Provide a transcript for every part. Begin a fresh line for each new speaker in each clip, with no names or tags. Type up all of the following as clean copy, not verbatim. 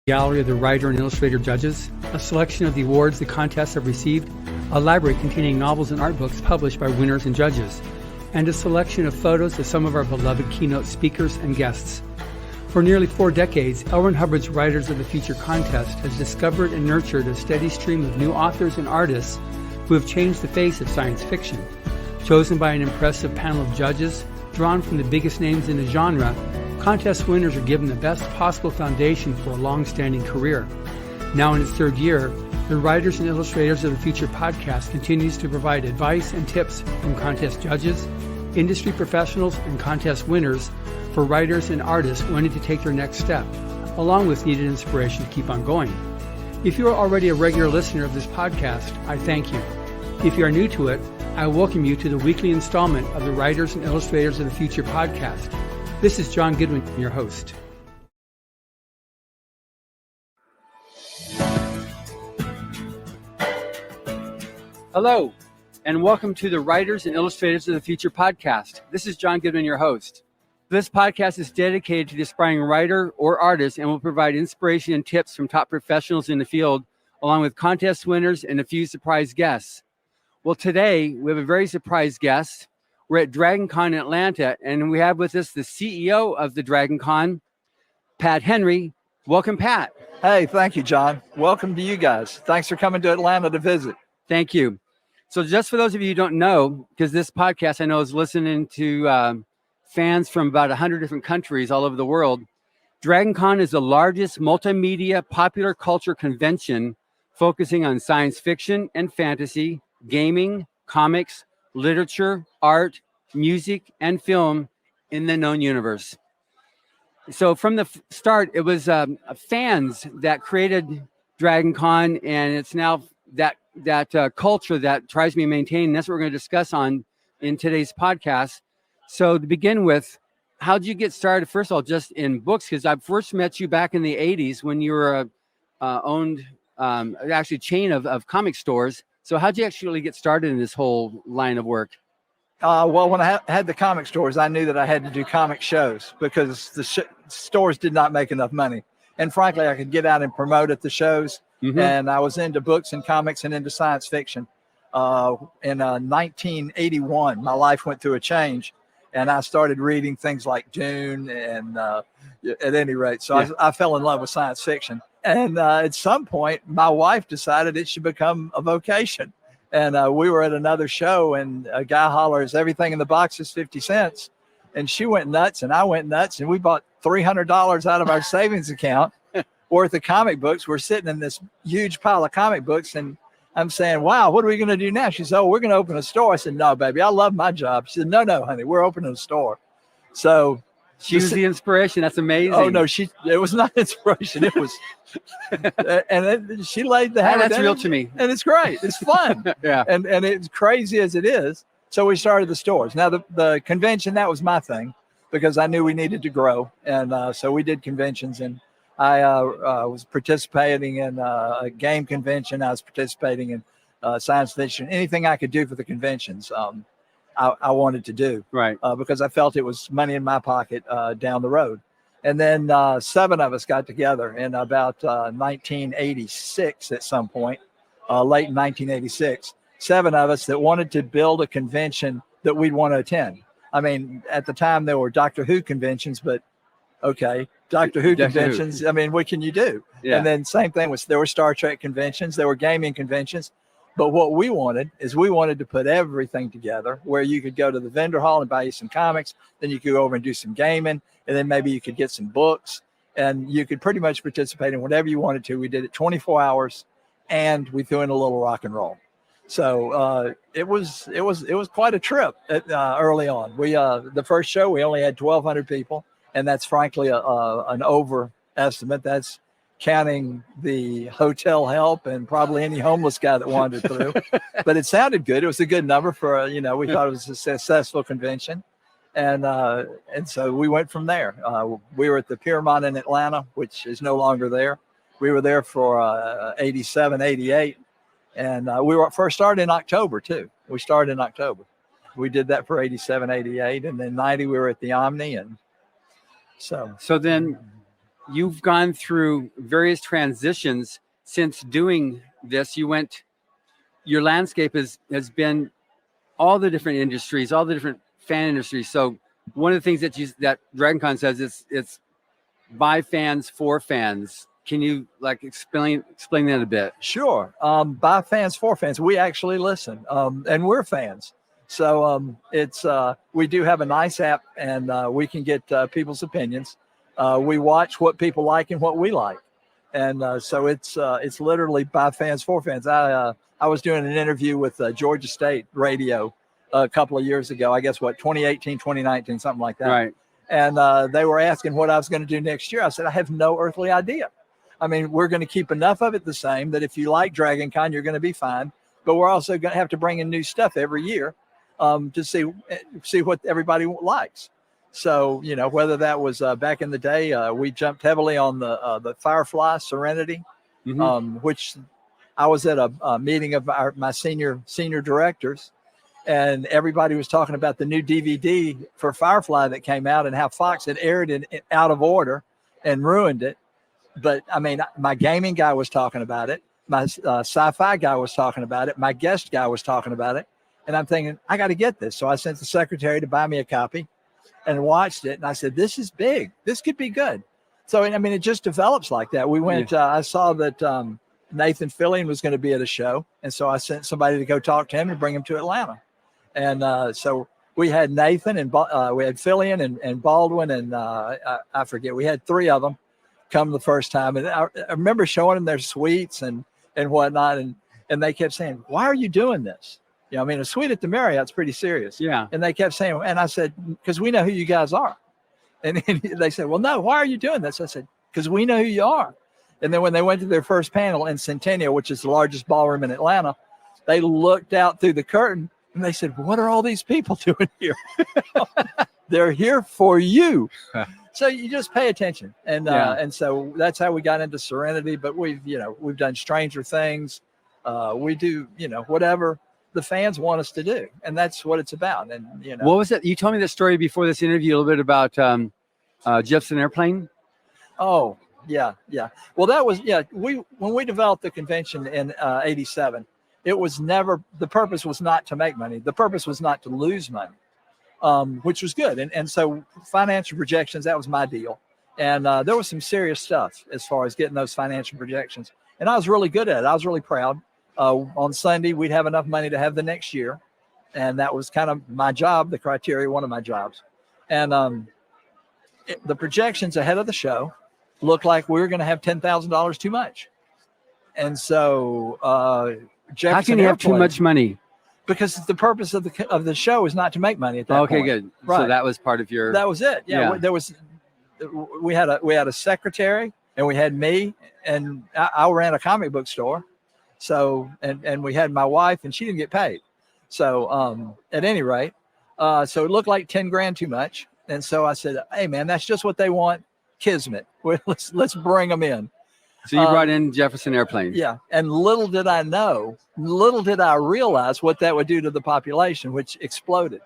Gallery of the writer and illustrator judges, a selection of the awards the contests have received, a library containing novels and art books published by winners and judges, and a selection of photos of some of our beloved keynote speakers and guests. For nearly 4 decades, L. Ron Hubbard's Writers of the Future contest has discovered and nurtured a steady stream of new authors and artists who have changed the face of science fiction. Chosen by an impressive panel of judges, drawn from the biggest names in the genre, contest winners are given the best possible foundation for a long-standing career. Now in its 3rd year, the Writers and Illustrators of the Future podcast continues to provide advice and tips from contest judges, industry professionals, and contest winners for writers and artists wanting to take their next step, along with needed inspiration to keep on going. If you are already a regular listener of this podcast, I thank you. If you are new to it, I welcome you to the weekly installment of the Writers and Illustrators of the Future podcast. This is John Goodwin, your host. Hello, and welcome to the Writers and Illustrators of the Future podcast. This is John Goodwin, your host. This podcast is dedicated to the aspiring writer or artist and will provide inspiration and tips from top professionals in the field, along with contest winners and a few surprise guests. Well, today we have a very surprise guest. We're at DragonCon in Atlanta, and we have with us the CEO of the DragonCon, Pat Henry. Welcome, Pat.
Hey, thank you, John. Welcome to you guys. Thanks for coming to Atlanta to visit.
Thank you. So just for those of you who don't know, because this podcast I know is listening to fans from about 100 different countries all over the world, DragonCon is the largest multimedia popular culture convention focusing on science fiction and fantasy, gaming, comics, literature, art, music, and film in the known universe. So from the start, it was fans that created DragonCon, and it's now that culture that tries to be maintained. And that's what we're going to discuss in today's podcast. So to begin with, how did you get started? First of all, just in books, because I first met you back in the 80s when you were owned actually a chain of comic stores. So how'd you actually get started in this whole line of work?
Well, when I had the comic stores, I knew that I had to do comic shows because the stores did not make enough money. And frankly, I could get out and promote at the shows. Mm-hmm. And I was into books and comics and into science fiction. In 1981, my life went through a change. And I started reading things like Dune and at any rate. So yeah. I fell in love with science fiction. And at some point, my wife decided it should become a vocation. And we were at another show, and a guy hollers, "Everything in the box is 50 cents." And she went nuts, and I went nuts, and we bought $300 out of our savings account worth of comic books. We're sitting in this huge pile of comic books, and I'm saying, "Wow, what are we going to do now?" She said, "Oh, we're going to open a store." I said, "No, baby, I love my job." She said, No, honey, we're opening a store." So
she was the inspiration. That's amazing.
Oh no, it was not inspiration. It was, and she laid the hammer.
That's
down,
real to me,
and it's great. It's fun.
Yeah,
and it's crazy as it is. So we started the stores. Now the convention, that was my thing because I knew we needed to grow, and so we did conventions. And I was participating in a game convention. I was participating in science fiction. Anything I could do for the conventions. I wanted to do,
right?
Because I felt it was money in my pocket down the road. And then 7 of us got together in about 1986 at some point, late in 1986. 7 of us that wanted to build a convention that we'd want to attend. I mean, at the time there were Doctor Who conventions, but okay, Doctor Who conventions. I mean, what can you do? Yeah. And then same thing there were Star Trek conventions, there were gaming conventions. But what we wanted to put everything together where you could go to the vendor hall and buy you some comics. Then you could go over and do some gaming. And then maybe you could get some books. And you could pretty much participate in whatever you wanted to. We did it 24 hours. And we threw in a little rock and roll. So it was quite a trip early on. We the first show, we only had 1,200 people. And that's frankly an overestimate. That's counting the hotel help and probably any homeless guy that wandered through. But it sounded good. It was a good number for, we thought it was a successful convention. And so we went from there. We were at the Piermont in Atlanta, which is no longer there. We were there for 87, 88. And we were first started in October, too. We started in October. We did that for 87, 88. And then 90, we were at the Omni. And so
then you've gone through various transitions since doing this. Your landscape has been all the different industries, all the different fan industries. So one of the things that DragonCon says it's by fans for fans. Can you explain that a bit?
Sure. By fans for fans. We actually listen, and we're fans. So we do have a nice app, and we can get people's opinions. We watch what people like and what we like, and so it's literally by fans for fans. I was doing an interview with Georgia State Radio a couple of years ago. I guess 2018, 2019, something like that.
Right.
And they were asking what I was going to do next year. I said, I have no earthly idea. I mean, we're going to keep enough of it the same that if you like DragonCon, you're going to be fine. But we're also going to have to bring in new stuff every year to see what everybody likes. So, whether that was back in the day, we jumped heavily on the Firefly Serenity, which I was at a meeting of my senior directors, and everybody was talking about the new DVD for Firefly that came out and how Fox had aired it out of order and ruined it. But I mean, my gaming guy was talking about it. My sci-fi guy was talking about it. My guest guy was talking about it. And I'm thinking, I got to get this. So I sent the secretary to buy me a copy and watched it. And I said, this is big. This could be good. So, I mean, it just develops like that. We went, I saw that Nathan Fillion was going to be at a show. And so I sent somebody to go talk to him and bring him to Atlanta. And so we had Nathan and we had Fillion and Baldwin and I forget. We had three of them come the first time. And I remember showing them their suites and whatnot. And they kept saying, why are you doing this? I mean, a suite at the Marriott's pretty serious.
Yeah.
And they kept saying, and I said, because we know who you guys are. And they said, well, no, why are you doing this? I said, because we know who you are. And then when they went to their first panel in Centennial, which is the largest ballroom in Atlanta, they looked out through the curtain and they said, what are all these people doing here? They're here for you. So you just pay attention. And so that's how we got into Serenity. But we've done Stranger Things. We do, whatever the fans want us to do. And that's what it's about. And,
what was it? You told me the story before this interview a little bit about Jefferson Airplane.
Oh, yeah. Well, that was, when we developed the convention in 87, it was never, the purpose was not to make money. The purpose was not to lose money, which was good. And so financial projections, that was my deal. And there was some serious stuff as far as getting those financial projections. And I was really good at it. I was really proud. On Sunday, we'd have enough money to have the next year. And that was kind of my job, the criteria, one of my jobs. And the projections ahead of the show looked like we were going to have $10,000 too much. And so Jefferson
How can you have too much money?
Because the purpose of the show is not to make money at that point.
Okay, good. Right. So that was part of your...
That was it. Yeah. We had a secretary, and we had me, and I ran a comic book store. So, and we had my wife, and she didn't get paid. So at any rate, so it looked like 10 grand too much. And so I said, hey man, that's just what they want. Kismet. Let's bring them in.
So you brought in Jefferson Airplane.
Yeah. And little did I realize what that would do to the population, which exploded.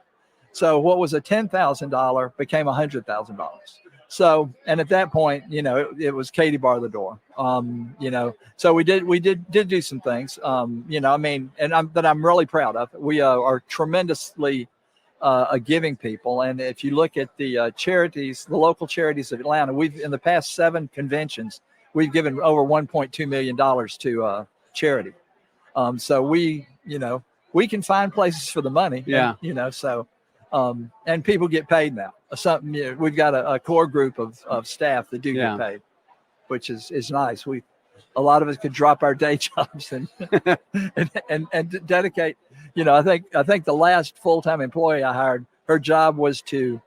So what was a $10,000 became $100,000. So, and at that point, it was Katie bar the door. So we did do some things, that I'm really proud of. We are tremendously a giving people. And if you look at the charities, the local charities of Atlanta, in the past 7 conventions, we've given over $1.2 million to charity. So we can find places for the money.
Yeah.
And, and people get paid now. We've got a core group of staff that do get paid, which is nice. A lot of us could drop our day jobs and dedicate. I think the last full-time employee I hired, her job was to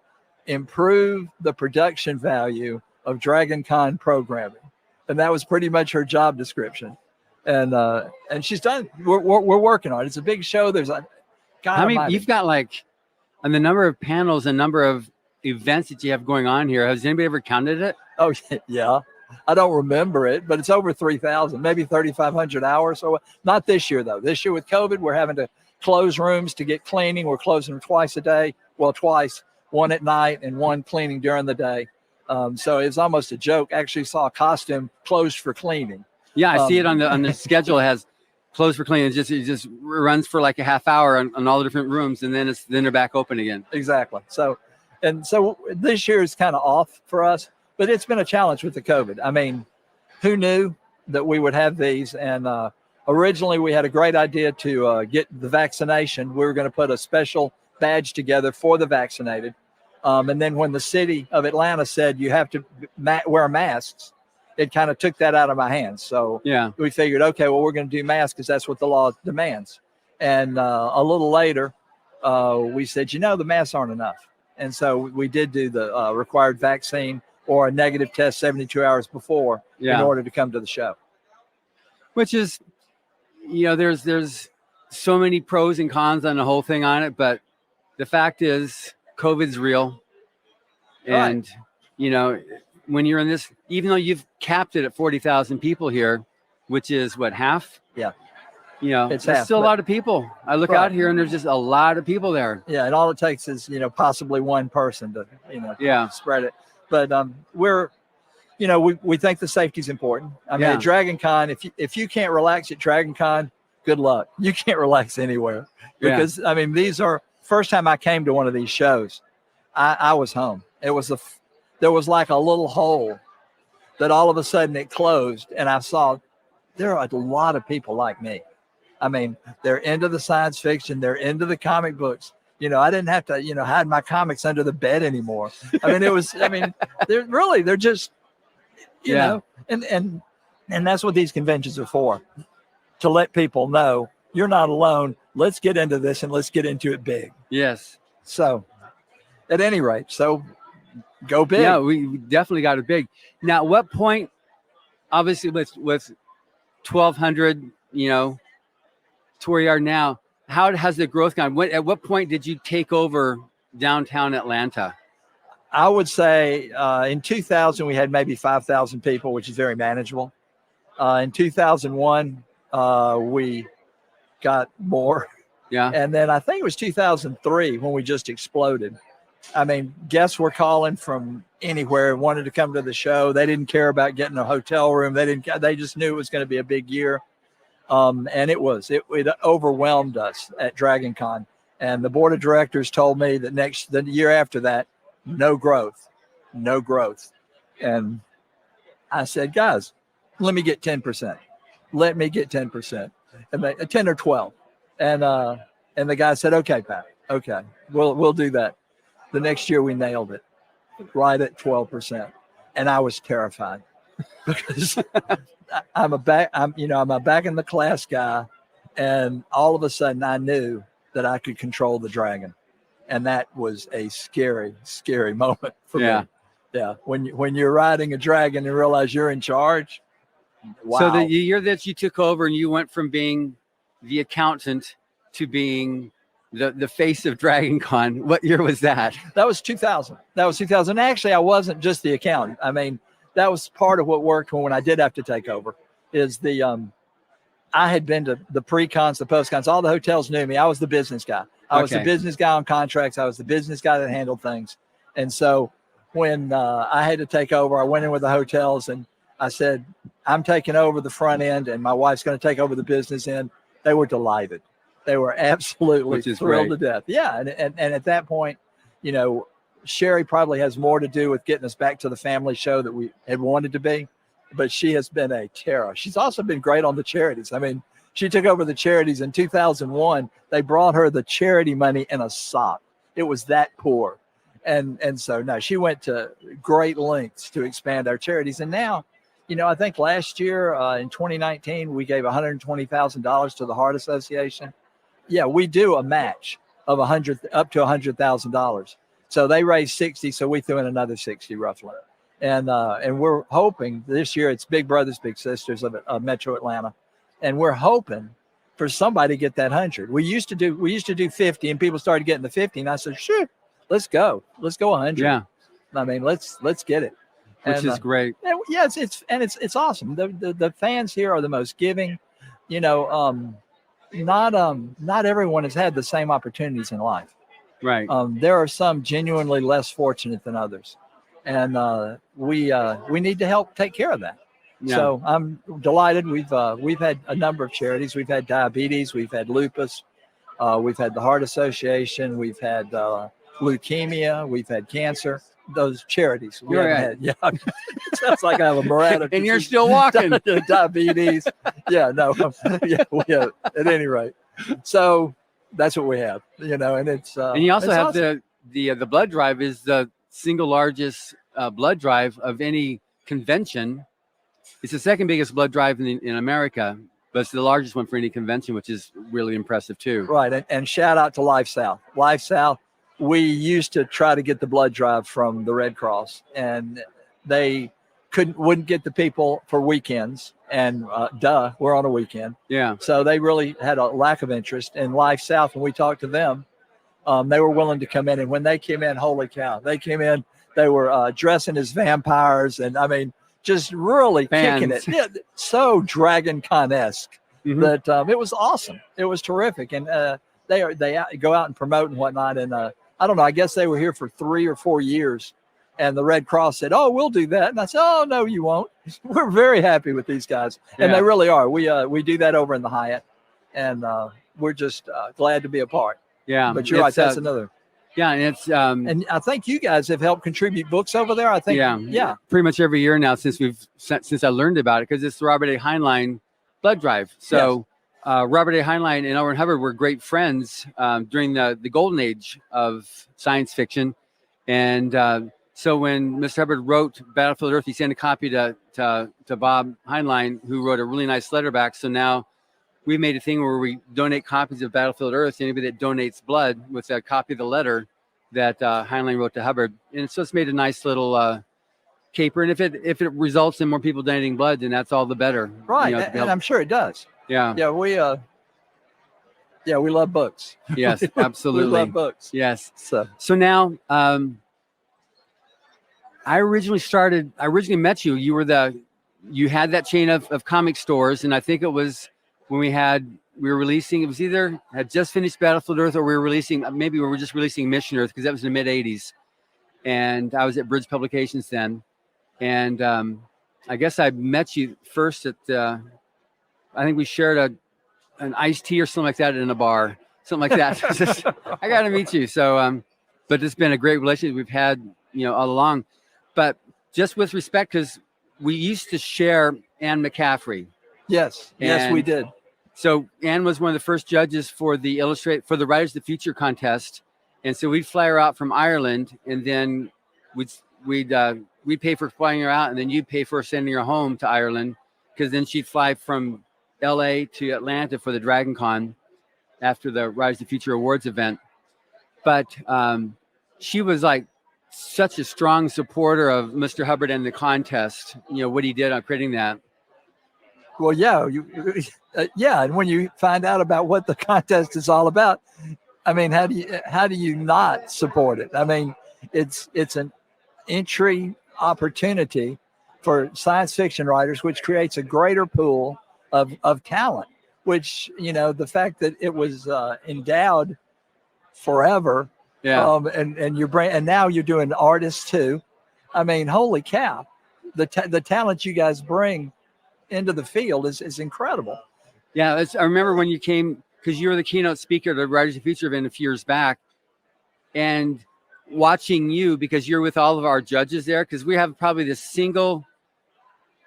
improve the production value of DragonCon programming, and that was pretty much her job description. And she's done. We're working on it. It's a big show. There's
you've got on the number of panels and number of events that you have going on here. Has anybody ever counted it?
Oh yeah. I don't remember it, but it's over 3,000, maybe 3,500 hours. So not this year though. This year with COVID, we're having to close rooms to get cleaning. We're closing them twice a day. Well, twice, one at night and one cleaning during the day. So it's almost a joke. Actually saw a costume closed for cleaning.
Yeah, I see it on the schedule. It has closed for cleaning. It just runs for like a half hour on all the different rooms, and then they're back open again.
Exactly. So this year is kind of off for us, but it's been a challenge with the COVID. I mean, who knew that we would have these? And originally we had a great idea to get the vaccination. We were going to put a special badge together for the vaccinated. And then when the city of Atlanta said you have to wear masks, it kind of took that out of my hands. So we figured, okay, well, we're going to do masks because that's what the law demands. And a little later, we said, the masks aren't enough. And so we did do the required vaccine or a negative test 72 hours before in order to come to the show. Which is,
there's so many pros and cons on the whole thing on it, but the fact is COVID's real. And, when you're in this, even though you've capped it at 40,000 people here, which is what, half?
Yeah.
It's still a lot of people. I look out here and there's just a lot of people there.
Yeah. And all it takes is, possibly one person to, spread it. But we're, we think the safety is important. I mean, at DragonCon, if you can't relax at DragonCon, good luck. You can't relax anywhere because these are first time I came to one of these shows. I was home. It was there was like a little hole that all of a sudden it closed, and I saw there are a lot of people like me. I mean, they're into the science fiction, they're into the comic books. I didn't have to, hide my comics under the bed anymore. They're just, know, and that's what these conventions are for, to let people know you're not alone. Let's get into this and let's get into it big.
Yes.
So at any rate, go big.
Yeah, we definitely got it big. Now, at what point, obviously with 1,200, to where you are now, how has the growth gone? At what point did you take over downtown Atlanta?
I would say in 2000, we had maybe 5,000 people, which is very manageable. In 2001, we got more.
Yeah.
And then I think it was 2003 when we just exploded. I mean, guests were calling from anywhere and wanted to come to the show. They didn't care about getting a hotel room. They just knew it was going to be a big year. And it overwhelmed us at DragonCon. And the board of directors told me that the year after that, no growth. And I said, guys, let me get 10%. Let me get 10%. And 10 or 12. And the guy said, okay, Pat, okay, we'll do that. The next year we nailed it right at 12%. And I was terrified because I'm a back in the class guy. And all of a sudden I knew that I could control the dragon. And that was a scary, scary moment for me. Yeah. When you're riding a dragon and realize you're in charge. Wow.
So the year that you took over and you went from being the accountant to being the face of DragonCon, what year was that?
That was 2000. Actually, I wasn't just the accountant. I mean, that was part of what worked when I did have to take over. Is I had been to the pre-cons, the post-cons, all the hotels knew me. I was the business guy. I was the business guy on contracts. I was the business guy that handled things. And so when I had to take over, I went in with the hotels and I said, I'm taking over the front end and my wife's going to take over the business end. They were delighted. They were absolutely thrilled to death. Yeah. And at that point, Sherry probably has more to do with getting us back to the family show that we had wanted to be, but she has been a terror. She's also been great on the charities. I mean, she took over the charities in 2001. They brought her the charity money in a sock. It was that poor. And so, no, she went to great lengths to expand our charities. And now, I think last year in 2019, we gave $120,000 to the Heart Association. Yeah, we do a match of up to $100,000. So they raised 60, so we threw in another 60 roughly. And we're hoping this year it's Big Brothers Big Sisters of Metro Atlanta, and we're hoping for somebody to get that 100. We used to do 50, and people started getting the 50, and I said, sure, let's go 100.
Yeah,
I mean, let's get it,
which is great.
And, yeah, it's awesome. The fans here are the most giving. Not everyone has had the same opportunities in life.
Right.
There are some genuinely less fortunate than others. and we need to help take care of that.
Yeah.
So I'm delighted. We've had a number of charities. We've had diabetes. We've had lupus. We've had the Heart Association. We've had leukemia. We've had cancer. Those charities. We haven't had, yeah. It sounds like I have a Miranda.
And you're still walking.
Diabetes. Yeah, no. Yeah, we have, at any rate. So that's what we have, and it's.
And you also have
awesome.
the blood drive is the single largest blood drive of any convention. It's the second biggest blood drive in America, but it's the largest one for any convention, which is really impressive too.
Right, and shout out to Life South. Life South. We used to try to get the blood drive from the Red Cross, and they wouldn't get the people for weekends. And we're on a weekend.
Yeah.
So they really had a lack of interest in Life South. When we talked to them, they were willing to come in. And when they came in, holy cow, they came in, they were dressing as vampires. And I mean, just really kicking it. Yeah, so DragonCon-esque that it was awesome. It was terrific. And they go out and promote and whatnot. And I don't know, I guess they were here for 3 or 4 years. And the Red Cross said, "Oh, we'll do that." And I said, "Oh, no, you won't." We're very happy with these guys. And they really are. We do that over in the Hyatt. And we're just glad to be a part.
Yeah.
But you're right. That's another.
Yeah. And it's,
and I think you guys have helped contribute books over there. I think. Yeah.
Pretty much every year now since I learned about it, because it's the Robert A. Heinlein blood drive. So Robert A. Heinlein and L. Ron Hubbard were great friends during the golden age of science fiction. And so when Mr. Hubbard wrote Battlefield Earth, he sent a copy to Bob Heinlein, who wrote a really nice letter back. So now we made a thing where we donate copies of Battlefield Earth to anybody that donates blood with a copy of the letter that Heinlein wrote to Hubbard. And so it's made a nice little caper. And if it results in more people donating blood, then that's all the better.
Right. And I'm sure it does.
Yeah.
Yeah. We love books.
Yes, absolutely.
We love books.
Yes.
So
now, I originally met you. You had that chain of comic stores, and I think it was when we were releasing. It was either had just finished Battlefield Earth, or we were just releasing Mission Earth, because that was in the mid '80s, and I was at Bridge Publications then, and I guess I met you first at. I think we shared an iced tea or something like that in a bar, something like that. I got to meet you. So, but it's been a great relationship we've had, all along. But just with respect, because we used to share Anne McCaffrey.
Yes, we did.
So Anne was one of the first judges for the Writers of the Future contest, and so we'd fly her out from Ireland, and then we'd pay for flying her out, and then you'd pay for sending her home to Ireland, because then she'd fly from LA to Atlanta for the DragonCon after the Writers of the Future Awards event. But she was like such a strong supporter of Mr. Hubbard and the contest, what he did on creating that.
Well, and when you find out about what the contest is all about, I mean, how do you not support it? I mean, it's an entry opportunity for science fiction writers, which creates a greater pool of talent, which, the fact that it was endowed forever. Yeah. And your brain, and now you're doing artists too. I mean, holy cow, the talent you guys bring into the field is incredible.
Yeah, I remember when you came, because you were the keynote speaker at the Writers of the Future event a few years back, and watching you, because you're with all of our judges there, because we have probably the single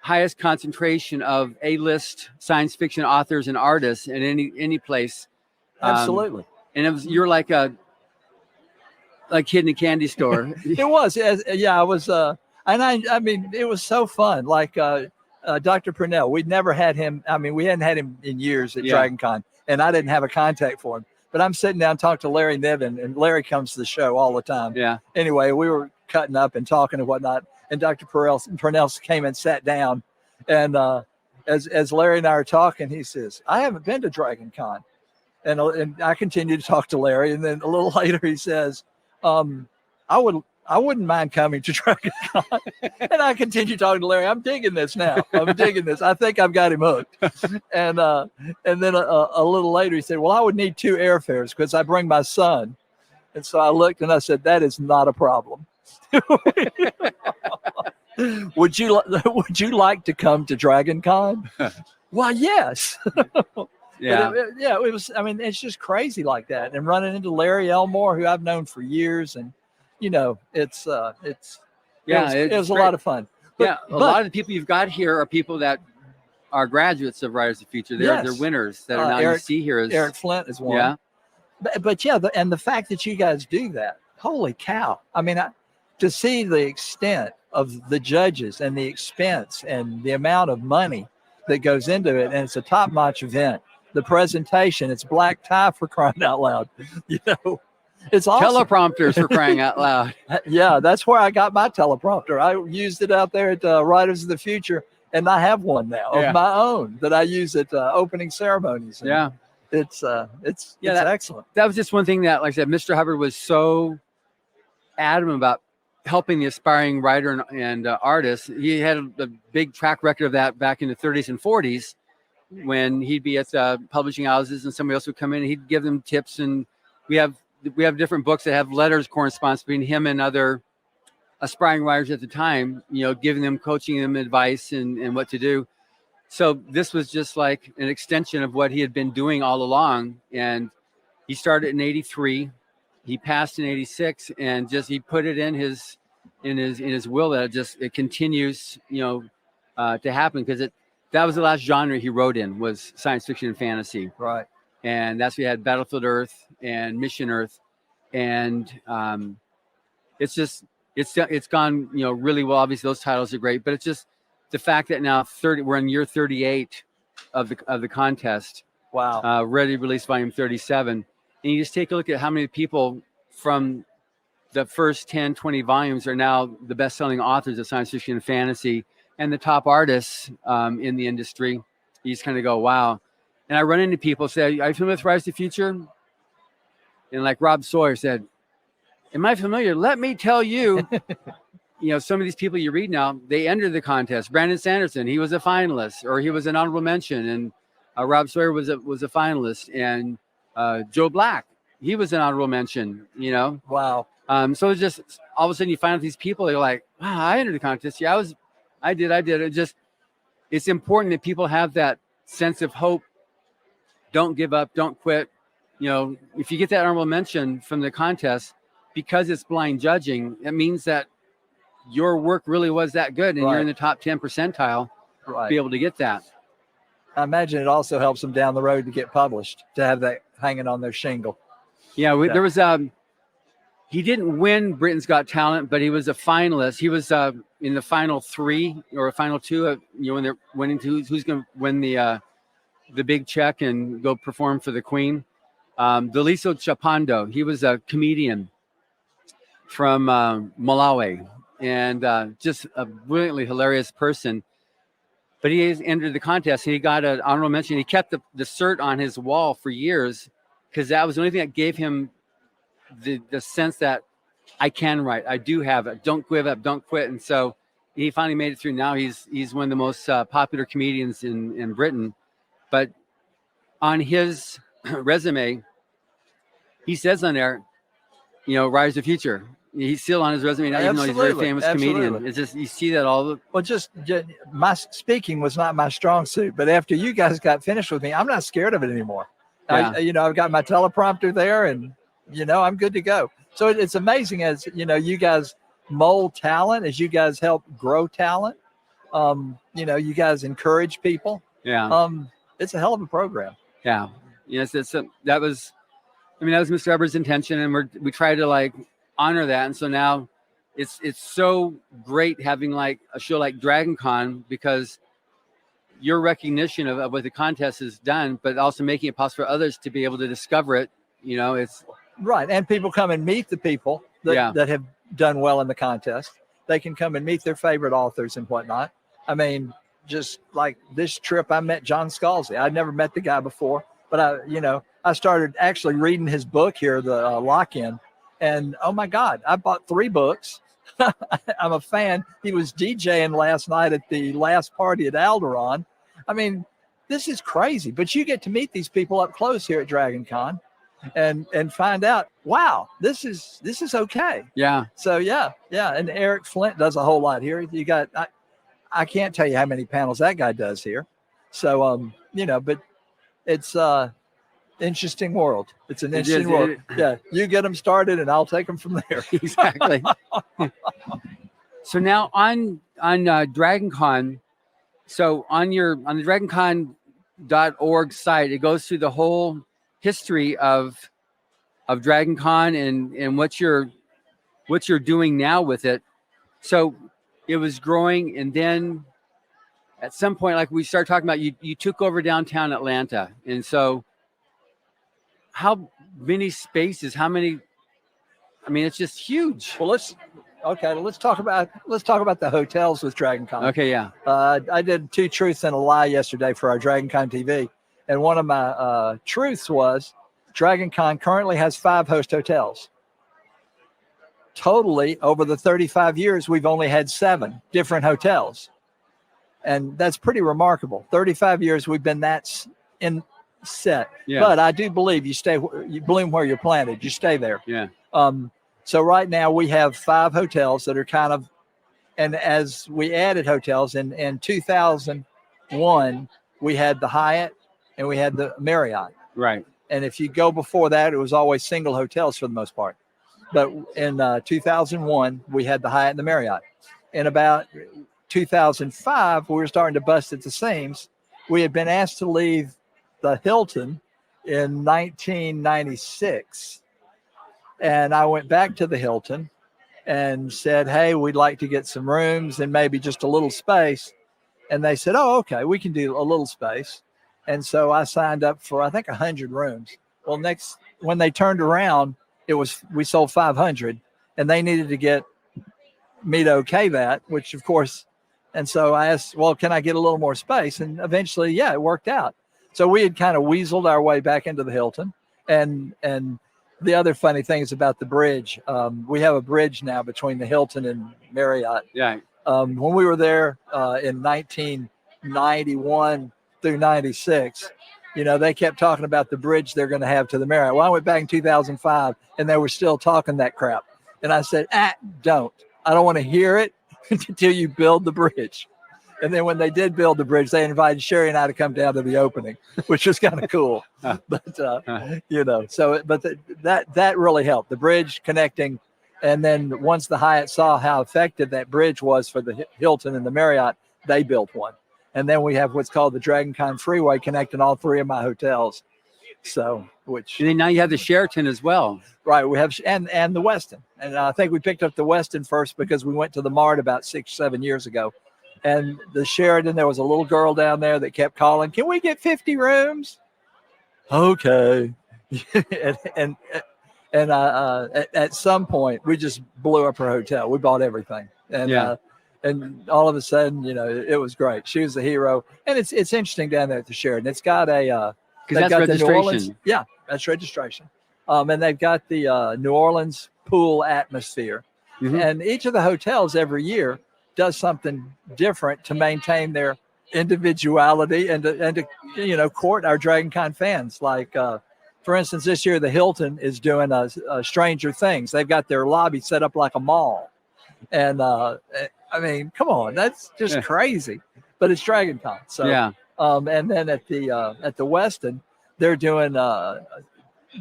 highest concentration of A-list science fiction authors and artists in any place.
Absolutely.
And you're like kid in a candy store.
It was. I was. And I mean, it was so fun. Like Dr. Purnell, we'd never had him. I mean, we hadn't had him in years at DragonCon, and I didn't have a contact for him. But I'm sitting down talking to Larry Niven, and Larry comes to the show all the time.
Yeah.
Anyway, we were cutting up and talking and whatnot, and Dr. Purnell came and sat down, and as Larry and I are talking, he says, "I haven't been to DragonCon," and I continued to talk to Larry, and then a little later he says, I wouldn't mind coming to DragonCon. And I continue talking to Larry. I'm digging this now. I think I've got him hooked. And then a little later he said, well, I would need 2 airfares because I bring my son. And so I looked and I said, that is not a problem. Would you like to come to DragonCon? Why, yes.
Yeah.
It was. I mean, it's just crazy like that, and running into Larry Elmore, who I've known for years, and it was a lot of fun.
But a lot of the people you've got here are people that are graduates of Writers of the Future. They're winners that are now you see here.
Eric Flint is one.
Yeah.
But and the fact that you guys do that, holy cow. I mean, to see the extent of the judges and the expense and the amount of money that goes into it, and it's a top-notch event. The presentation, it's black tie for crying out loud. It's awesome.
Teleprompters for crying out loud.
Yeah, that's where I got my teleprompter. I used it out there at Writers of the Future, and I have one now of my own that I use at opening ceremonies. And it's excellent.
That was just one thing that, like I said, Mr. Hubbard was so adamant about helping the aspiring writer and artist. He had a big track record of that back in the 30s and 40s when he'd be at publishing houses and somebody else would come in and he'd give them tips. And we have different books that have letters correspondence between him and other aspiring writers at the time, giving them, coaching them advice and what to do. So this was just like an extension of what he had been doing all along. And he started in 83. He passed in 86, and he put it in his will that it continues, to happen, because that was the last genre he wrote in, was science fiction and fantasy.
Right.
And that's we had Battlefield Earth and Mission Earth, and it's gone really well. Obviously those titles are great, but it's just the fact that now we're in year 38 of the contest.
Wow.
Ready to release volume 37. And you just take a look at how many people from the first 10, 20 volumes are now the best-selling authors of science fiction and fantasy and the top artists in the industry. You just kind of go, wow. And I run into people say, are you familiar with Rise to the Future? And like Rob Sawyer said, am I familiar? Let me tell you, some of these people you read now, they entered the contest. Brandon Sanderson, he was a finalist, or he was an honorable mention. And Rob Sawyer was a finalist. And Joe Black, he was an honorable mention,
Wow.
So it's just all of a sudden you find out these people, they're like, wow, I entered the contest. Yeah, I did. It's important that people have that sense of hope. Don't give up. Don't quit. If you get that honorable mention from the contest, because it's blind judging, it means that your work really was that good, and you're in the top 10 percentile to be able to get that.
I imagine it also helps them down the road to get published, to have that hanging on their shingle.
Yeah, there was he didn't win Britain's Got Talent, but he was a finalist. He was in the final 3 or final 2, when they're winning to who's going to win the big check and go perform for the Queen. Daliso Chapando, he was a comedian from Malawi, and just a brilliantly hilarious person. But he entered the contest, and he got an honorable mention. He kept the cert on his wall for years, because that was the only thing that gave him the sense that I can write. I do have it. Don't give up. Don't quit. And so he finally made it through. Now he's one of the most popular comedians in Britain. But on his resume, he says on there, Rise of the Future. He's still on his resume now, even though he's a very famous comedian. It's just, you see that all the...
Well, just my speaking was not my strong suit, but after you guys got finished with me, I'm not scared of it anymore.
Yeah.
I've got my teleprompter there, and I'm good to go. So it's amazing as you guys mold talent, as you guys help grow talent. You guys encourage people.
Yeah.
It's a hell of a program.
Yeah. Yes. That was Mr. Hubbard's intention, and we try to honor that. And so now it's so great having a show like DragonCon, because your recognition of what the contest has done, but also making it possible for others to be able to discover it. It's
right. And people come and meet the people that have done well in the contest. They can come and meet their favorite authors and whatnot. I mean, just like this trip, I met John Scalzi. I'd never met the guy before, but I started actually reading his book here, the Lock-In, and oh my God, I bought 3 books. I'm a fan. He was DJing last night at the last party at Alderaan. I mean, this is crazy, but you get to meet these people up close here at DragonCon. and find out, wow, this is okay.
Yeah.
So yeah. And Eric Flint does a whole lot here. You got I can't tell you how many panels that guy does here. So but it's interesting world. It's an interesting world. Yeah, you get them started, and I'll take them from there.
Exactly. So now on DragonCon, so on the DragonCon.org site, it goes through the whole history of DragonCon and what you're doing now with it. So it was growing, and then at some point, like we started talking about, you took over downtown Atlanta, and so how many spaces? How many? I mean, it's just huge.
Well, let's talk about the hotels with DragonCon.
Okay, yeah.
I did 2 truths and a lie yesterday for our DragonCon TV, and one of my truths was DragonCon currently has 5 host hotels. Totally, over the 35 years, we've only had 7 different hotels. And that's pretty remarkable. 35 years we've been in set.
Yeah.
But I do believe you bloom where you're planted. You stay there.
Yeah.
So right now we have 5 hotels that are kind of, and as we added hotels in 2001, we had the Hyatt and we had the Marriott.
Right.
And if you go before that, it was always single hotels for the most part. But in 2001, we had the Hyatt and the Marriott. In about 2005, we were starting to bust at the seams. We had been asked to leave the Hilton in 1996. And I went back to the Hilton and said, hey, we'd like to get some rooms and maybe just a little space. And they said, oh, okay, we can do a little space. And so I signed up for, I think, 100 rooms. Well, when they turned around, we sold 500, and they needed to get me to okay that, which of course, and so I asked, well, can I get a little more space? And eventually, yeah, it worked out. So we had kind of weaseled our way back into the Hilton. And the other funny thing is about the bridge. We have a bridge now between the Hilton and Marriott.
Yeah.
When we were there in 1991 through 96, they kept talking about the bridge they're going to have to the Marriott. Well, I went back in 2005, and they were still talking that crap. And I said, don't. I don't want to hear it until you build the bridge. And then when they did build the bridge, they invited Sherry and I to come down to the opening, which was kind of cool. But, that really helped. The bridge connecting. And then once the Hyatt saw how effective that bridge was for the Hilton and the Marriott, they built one. And then we have what's called the DragonCon Freeway connecting all 3 of my hotels. So, and
then now you have the Sheraton as well.
Right. We have, and the Westin. And I think we picked up the Westin first because we went to the Mart about 6-7 years ago. And the Sheraton, there was a little girl down there that kept calling, can we get 50 rooms? Okay. and at some point, we just blew up her hotel. We bought everything. And all of a sudden, it was great. She was a hero. And it's interesting down there at the Sheraton. It's got because
that's registration.
Yeah, that's registration. And they've got the New Orleans pool atmosphere. Mm-hmm. And each of the hotels every year does something different to maintain their individuality and to court our DragonCon fans. Like, for instance, this year the Hilton is doing a Stranger Things. They've got their lobby set up like a mall. And I mean, come on, that's just crazy. But it's DragonCon. So
yeah.
And then at the Westin, they're doing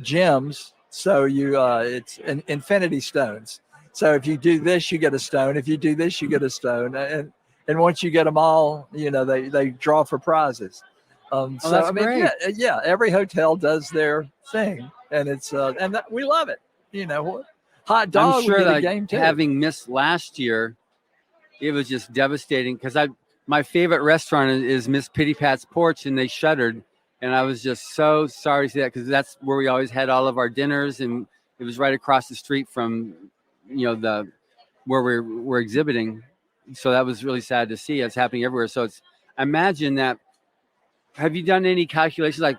gems. So it's infinity stones. So if you do this, you get a stone. If you do this, you get a stone. And once you get them all, they draw for prizes.
That's great.
Yeah, every hotel does their thing, and it's we love it. Hot dog.
I'm sure
would be
that
the game too.
Having missed last year, it was just devastating because my favorite restaurant is Miss Pitty Pat's Porch, and they shuttered, and I was just so sorry to see that because that's where we always had all of our dinners, and it was right across the street from where we're exhibiting. So that was really sad to see. It's happening everywhere. So I imagine that. Have you done any calculations like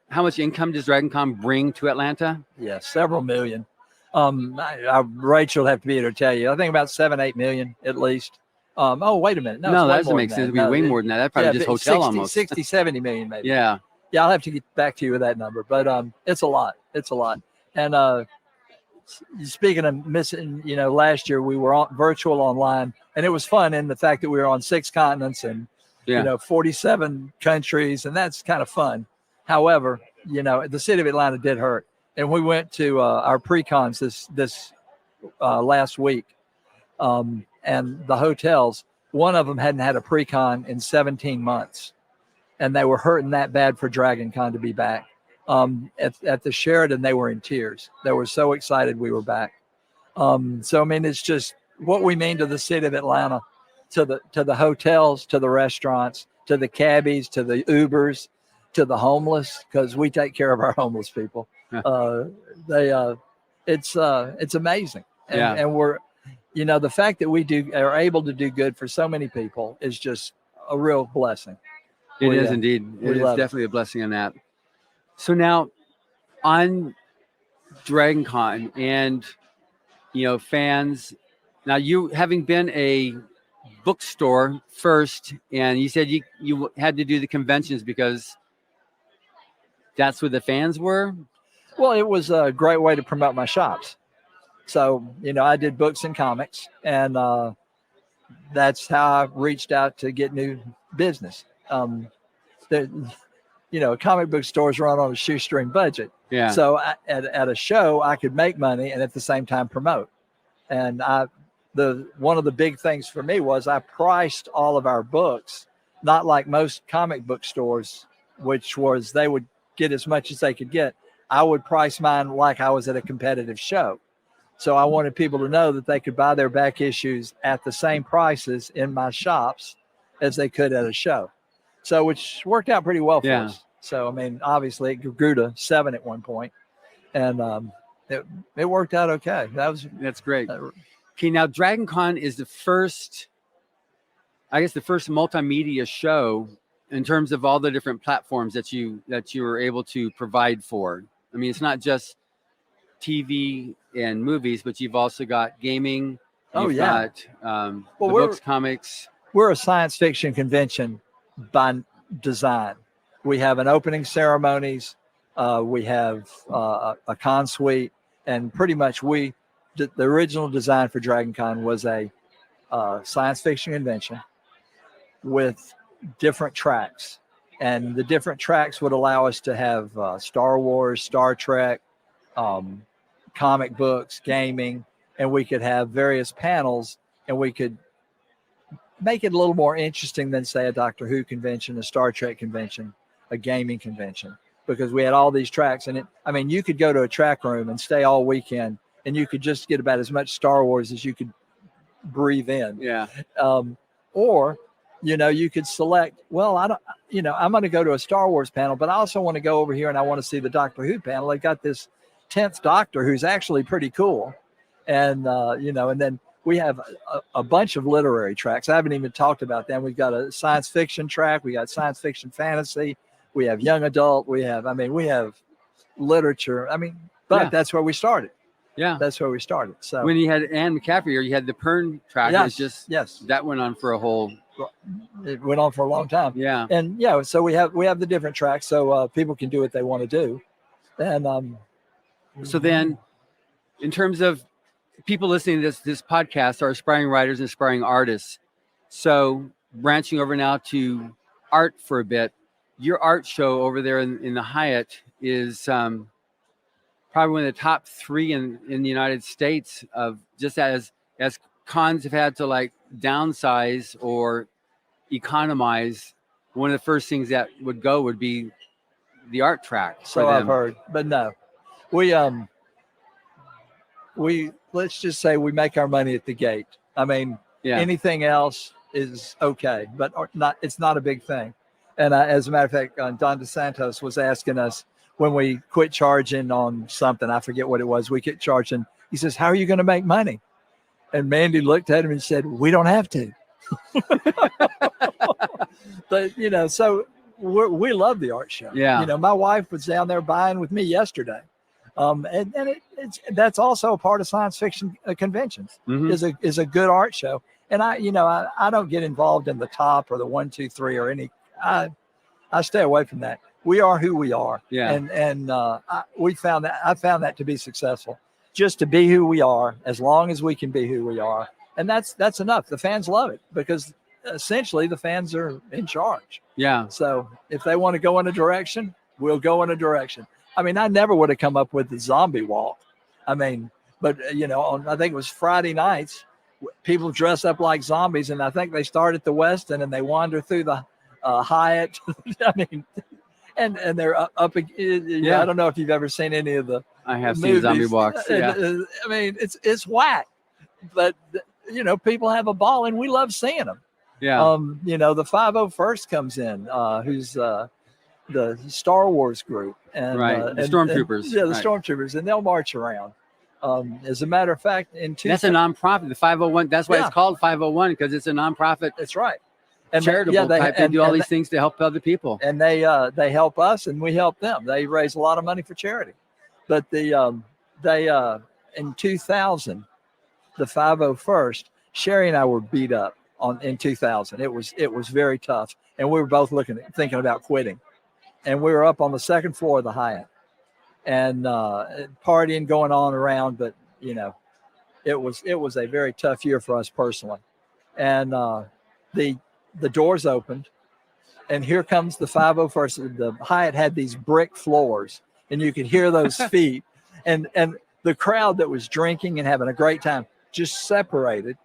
how much income does DragonCon bring to Atlanta?
Yeah, several million. Rachel will have to be here to tell you. I think about 7-8 million at least. Oh, wait a minute.
No, that doesn't make sense. It'd be way more than that. That's probably just hotel
60,
almost.
60, 70 million maybe.
Yeah.
Yeah, I'll have to get back to you with that number, but it's a lot. It's a lot. And speaking of missing, last year we were on virtual online, and it was fun in the fact that we were on 6 continents and 47 countries, and that's kind of fun. However, the city of Atlanta did hurt, and we went to our pre-cons this last week, and the hotels, one of them hadn't had a pre-con in 17 months. And they were hurting that bad for DragonCon to be back. At the Sheraton, they were in tears. They were so excited we were back. So I mean, it's just what we mean to the city of Atlanta, to the hotels, to the restaurants, to the cabbies, to the Ubers, to the homeless, because we take care of our homeless people. It's amazing. And we're, the fact that we are able to do good for so many people is just a real blessing.
It is indeed. It is definitely a blessing on that. So now on DragonCon and, fans, now you having been a bookstore first, and you said you had to do the conventions because that's where the fans were?
Well, it was a great way to promote my shops. So, I did books and comics, and that's how I reached out to get new business. Comic book stores run on a shoestring budget.
Yeah.
So at a show, I could make money and at the same time promote. And one of the big things for me was I priced all of our books, not like most comic book stores, which was they would get as much as they could get. I would price mine like I was at a competitive show. So I wanted people to know that they could buy their back issues at the same prices in my shops as they could at a show. So which worked out pretty well for us. So, I mean, obviously it grew to 7 at one point, and it worked out okay.
That's great. Okay, now DragonCon is the first multimedia show in terms of all the different platforms that you were able to provide for. I mean, it's not just TV and movies, but you've also got gaming. Got books, comics.
We're a science fiction convention by design. We have an opening ceremonies. We have a con suite, and pretty much the original design for DragonCon was a science fiction convention with different tracks, and the different tracks would allow us to have Star Wars, Star Trek, comic books, gaming, and we could have various panels, and we could make it a little more interesting than, say, a Doctor Who convention, a Star Trek convention, a gaming convention, because we had all these tracks. And you could go to a track room and stay all weekend, and you could just get about as much Star Wars as you could breathe in.
Yeah.
Or, you could select, well, I'm going to go to a Star Wars panel, but I also want to go over here and I want to see the Doctor Who panel. They got this 10th Doctor who's actually pretty cool. And, and then we have a bunch of literary tracks. I haven't even talked about them. We've got a science fiction track. We got science fiction fantasy. We have young adult. We have literature. That's where we started.
Yeah.
That's where we started. So
when you had Anne McCaffrey, or you had the Pern track,
yes.
That went on for
it went on for a long time.
Yeah.
And so we have the different tracks so people can do what they want to do. And
so then in terms of people listening to this podcast are aspiring writers and aspiring artists. So branching over now to art for a bit, your art show over there in the Hyatt is probably one of the top 3 in the United States, of just as cons have had to like downsize or economize. One of the first things that would be the art track.
So I've heard, but no, we let's just say we make our money at the gate. Anything else is okay, but it's not a big thing. And as a matter of fact, Don DeSantos was asking us when we quit charging on something, I forget what it was, we quit charging. He says, how are you going to make money? And Mandy looked at him and said, we don't have to. But, so we love the art show.
Yeah.
My wife was down there buying with me yesterday. And that's also a part of science fiction conventions, is a good art show. And I don't get involved in the top or the 1, 2, 3 or any. I stay away from that. We are who we are.
Yeah.
And I found that to be successful. Just to be who we are, as long as we can be who we are. And that's enough. The fans love it because essentially the fans are in charge.
Yeah.
So if they want to go in a direction, we'll go in a direction. I mean, I never would have come up with the zombie walk. I mean, but I think it was Friday nights, people dress up like zombies, and I think they start at the Westin and they wander through the Hyatt. I mean, and they're up. I don't know if you've ever seen any of the.
I have
movies.
seen zombie walks. Yeah.
I mean, it's whack, but people have a ball, and we love seeing them.
Yeah.
The 501st comes in, who's the Star Wars group, and
right, the Stormtroopers.
The Stormtroopers, and they'll march around. As a matter of fact, that's
a nonprofit. The 501. That's why it's called 501, because it's a nonprofit.
That's right. And
charitable type. They do all these things to help other people.
And they help us, and we help them. They raise a lot of money for charity. But in 2000, the 501st, Sherry and I were beat up in 2000. It was very tough, and we were both thinking about quitting. And we were up on the second floor of the Hyatt, and partying going on around. But it was a very tough year for us personally. And the doors opened, and here comes the 501st. The Hyatt had these brick floors, and you could hear those feet, and the crowd that was drinking and having a great time just separated.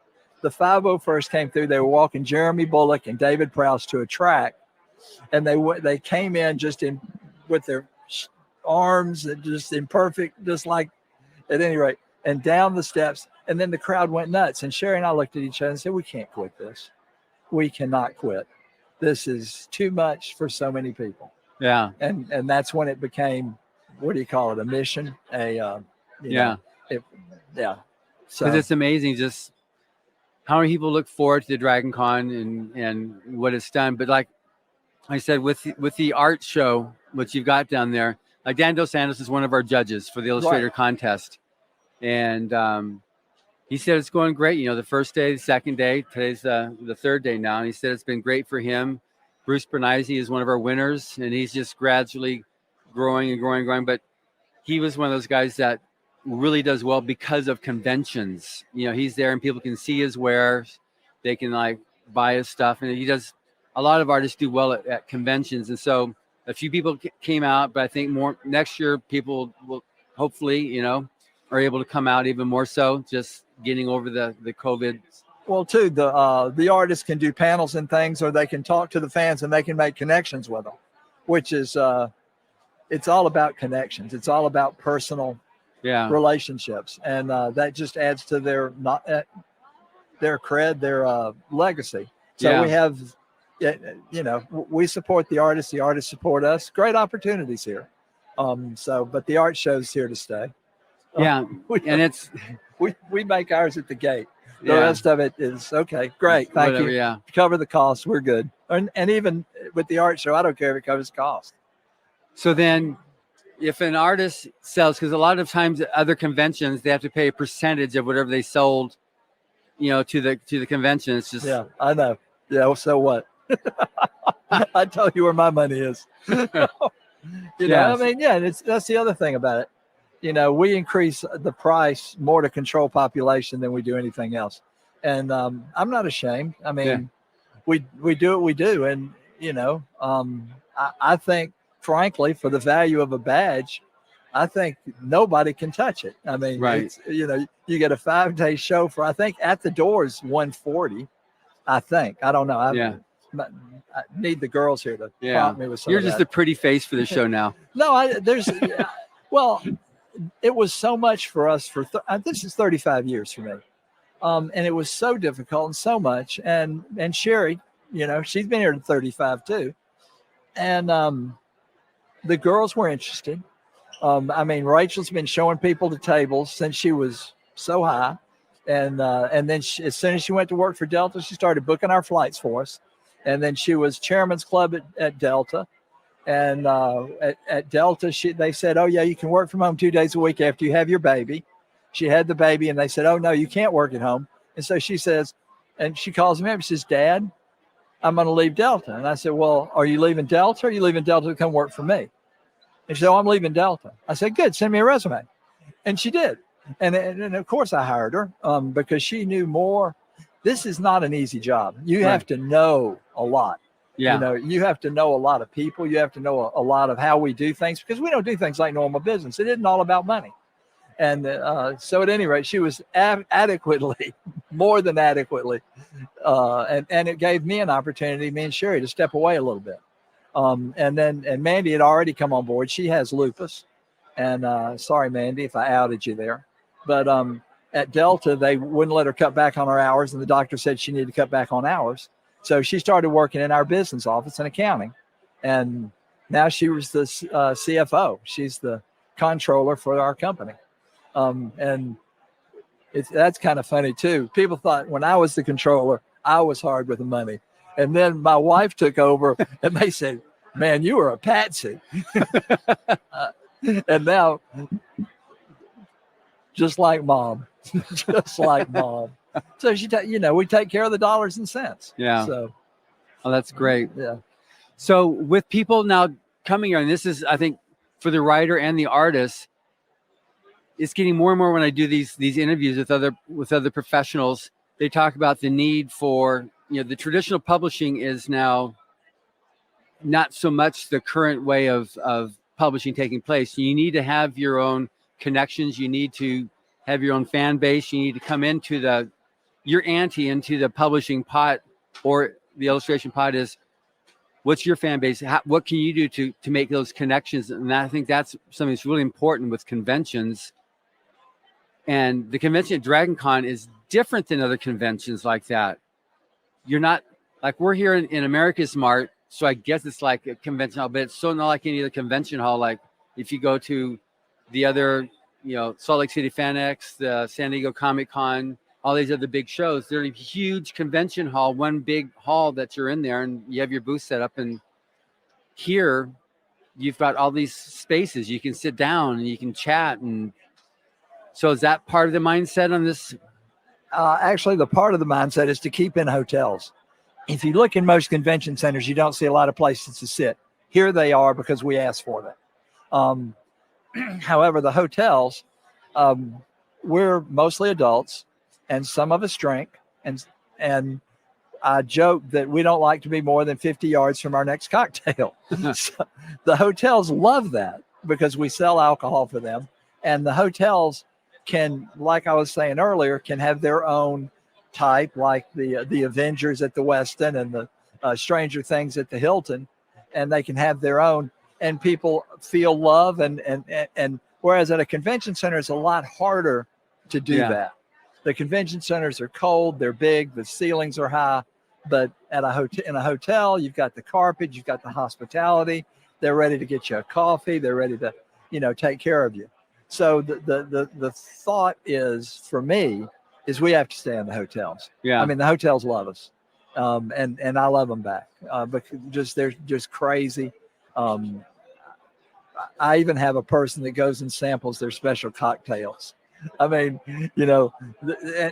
The 501st came through. They were walking Jeremy Bullock and David Prowse to a track, and they came in just with their arms just in perfect, just like at any rate, and down the steps. And then the crowd went nuts. And Sherry and I looked at each other and said, "We can't quit this. We cannot quit. This is too much for so many people."
Yeah.
And that's when it became, what do you call it? A mission. So
because it's amazing just how many people look forward to the DragonCon and what it's done. But like I said, with the art show, what you've got down there, like Dan Dos Santos is one of our judges for the Illustrator contest. And he said it's going great. The first day, the second day, today's the third day now. And he said it's been great for him. Bruce Bernizzi is one of our winners, and he's just gradually growing and growing and growing. But he was one of those guys that really does well because of conventions. He's there and people can see his wares. They can buy his stuff. And he does, a lot of artists do well at conventions. And so a few people came out, but I think more next year people will hopefully, are able to come out even more so, just getting over the COVID.
Well, too, the artists can do panels and things, or they can talk to the fans and they can make connections with them, which is, it's all about connections. It's all about personal relationships. And that just adds to their cred, their legacy. So we have, we support the artists support us. Great opportunities here. But the art show's here to stay.
And it's,
we make ours at the gate. The rest of it is okay. Great. Thank you.
Yeah.
Cover the cost. We're good. And even with the art show, I don't care if it covers cost.
So then if an artist sells, because a lot of times at other conventions, they have to pay a percentage of whatever they sold, to the convention. It's just.
Yeah, I know. Yeah. So what? I tell you where my money is. That's the other thing about it. We increase the price more to control population than we do anything else. And I'm not ashamed. I mean, we do what we do. And, I think, frankly, for the value of a badge, I think nobody can touch it. I mean, it's, you get a 5-day show for, I think at the door is $140. I think. I don't know. I need the girls here to prompt me with some
You're
of
just
that.
a pretty face for the show now.
No, well, it was so much for us this is 35 years for me. And it was so difficult and so much. And Sherry, she's been here to 35 too. And the girls were interested. Rachel's been showing people the tables since she was so high. And then as soon as she went to work for Delta, she started booking our flights for us. And then she was chairman's club at Delta. And at Delta, they said, "Oh, yeah, you can work from home 2 days a week after you have your baby." She had the baby, and they said, "Oh, no, you can't work at home." And so she says, and she calls me up and says, "Dad, I'm going to leave Delta. And I said, well, are you leaving Delta or are you leaving Delta to come work for me? And she said, oh, I'm leaving Delta. I said, good, send me a resume. And she did. And of course I hired her because she knew more. This is not an easy job. You have to know a lot.
Yeah.
You know, you have to know a lot of people. You have to know a lot of how we do things, because we don't do things like normal business. It isn't all about money. And so at any rate, she was adequately, more than adequately. And it gave me an opportunity, me and Sherry, to step away a little bit. And Mandy had already come on board. She has lupus. And sorry, Mandy, if I outed you there. But at Delta, they wouldn't let her cut back on her hours. And the doctor said she needed to cut back on hours. So she started working in our business office in accounting. And now she was the CFO. She's the controller for our company. And that's kind of funny, too. People thought when I was the controller, I was hard with the money. And then my wife took over and they said, man, you were a patsy. And now, just like mom, just like mom. So we take care of the dollars and cents.
Yeah.
So,
oh, that's great.
Yeah.
So with people now coming here, and this is, I think, for the writer and the artist, it's getting more and more when I do these interviews with other professionals. They talk about the need for, the traditional publishing is now not so much the current way of publishing taking place. You need to have your own connections. You need to have your own fan base. You need to come into your ante into the publishing pot, or the illustration pot is, what's your fan base? What can you do to make those connections? And I think that's something that's really important with conventions. And the convention at DragonCon is different than other conventions like that. You're not, like, we're here in America's Mart, so I guess it's like a convention hall, but it's so not like any other convention hall. Like if you go to the other, Salt Lake City Fan X, the San Diego Comic Con, all these other big shows, they're a huge convention hall, one big hall that you're in there, and you have your booth set up. And here you've got all these spaces. You can sit down and you can chat. And so is that part of the mindset on this?
Actually, the part of the mindset is to keep in hotels. If you look in most convention centers, you don't see a lot of places to sit. Here they are because we asked for them. However, the hotels, we're mostly adults, and some of us drink. And I joke that we don't like to be more than 50 yards from our next cocktail. So the hotels love that because we sell alcohol for them. And the hotels can, like I was saying earlier, can have their own type, like the Avengers at the Westin and the Stranger Things at the Hilton, and they can have their own, and people feel love. And whereas at a convention center, it's a lot harder to do that. The convention centers are cold, they're big, the ceilings are high, but in a hotel, you've got the carpet, you've got the hospitality, they're ready to get you a coffee, they're ready to, take care of you. So the thought is, for me, is we have to stay in the hotels.
Yeah.
I mean, the hotels love us. And I love them back. Because they're just crazy. I even have a person that goes and samples their special cocktails. I mean,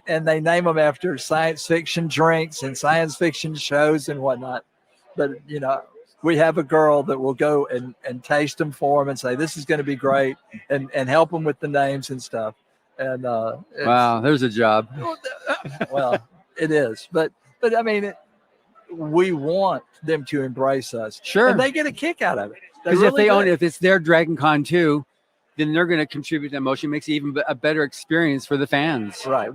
and they name them after science fiction drinks and science fiction shows and whatnot. But, we have a girl that will go and taste them for them and say, this is going to be great, and help them with the names and stuff. And
wow, there's a job.
Well, it is. But I mean, we want them to embrace us.
Sure.
And they get a kick out of it.
Because if it's their DragonCon too, then they're going to contribute to emotion. It makes it even a better experience for the fans.
Right.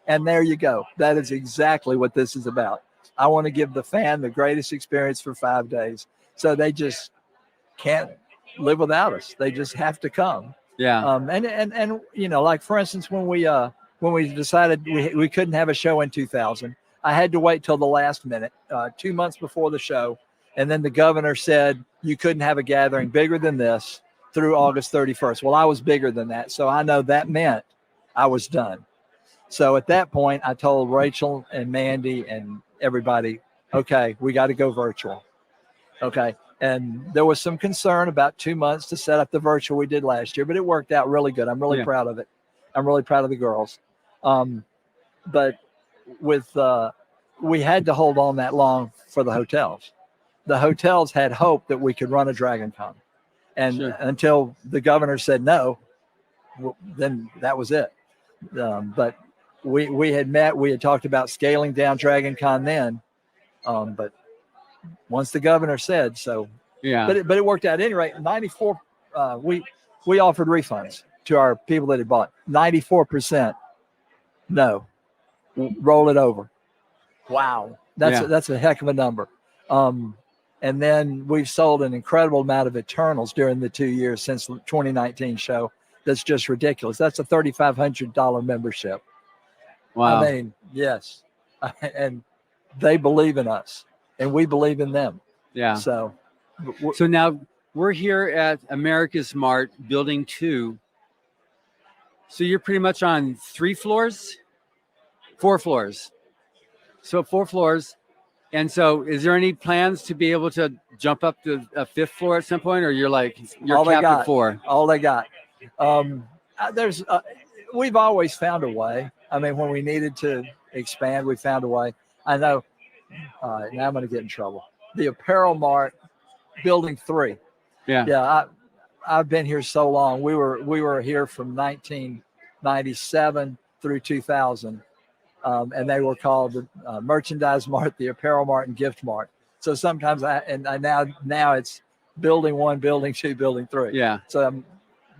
And there you go. That is exactly what this is about. I want to give the fan the greatest experience for 5 days. So they just can't live without us. They just have to come.
Yeah.
And like, for instance, when we decided we couldn't have a show in 2000, I had to wait till the last minute, 2 months before the show. And then the governor said you couldn't have a gathering bigger than this through August 31st. Well, I was bigger than that. So I know that meant I was done. So at that point, I told Rachel and Mandy and everybody, okay, we got to go virtual. Okay. And there was some concern about 2 months to set up the virtual we did last year, but it worked out really good. I'm really proud of it. I'm really proud of the girls. But with we had to hold on that long for the hotels. The hotels had hope that we could run a DragonCon, and until the governor said no, then that was it. But we had talked about scaling down DragonCon then, but once the governor said so, but it worked out. At any rate, 94. We offered refunds to our people that had bought. 94% no, roll it over. Wow, that's a heck of a number. And then we've sold an incredible amount of Eternals during the 2 years since the 2019 show. That's just ridiculous. That's a $3,500 membership.
Wow.
I mean, yes. And they believe in us and we believe in them.
Yeah.
So
now we're here at America's Mart, Building 2. So you're pretty much on 4 floors. So 4 floors. And so is there any plans to be able to jump up to a 5th floor at some point, or you're capped at 4?
All they got. We've always found a way. I mean, when we needed to expand, we found a way. I know. Now I'm going to get in trouble. The Apparel Mart, Building 3. Yeah. I've been here so long. We were here from 1997 through 2000. And they were called the Merchandise Mart, the Apparel Mart, and Gift Mart. So sometimes now it's Building 1, Building 2, Building 3.
Yeah.
So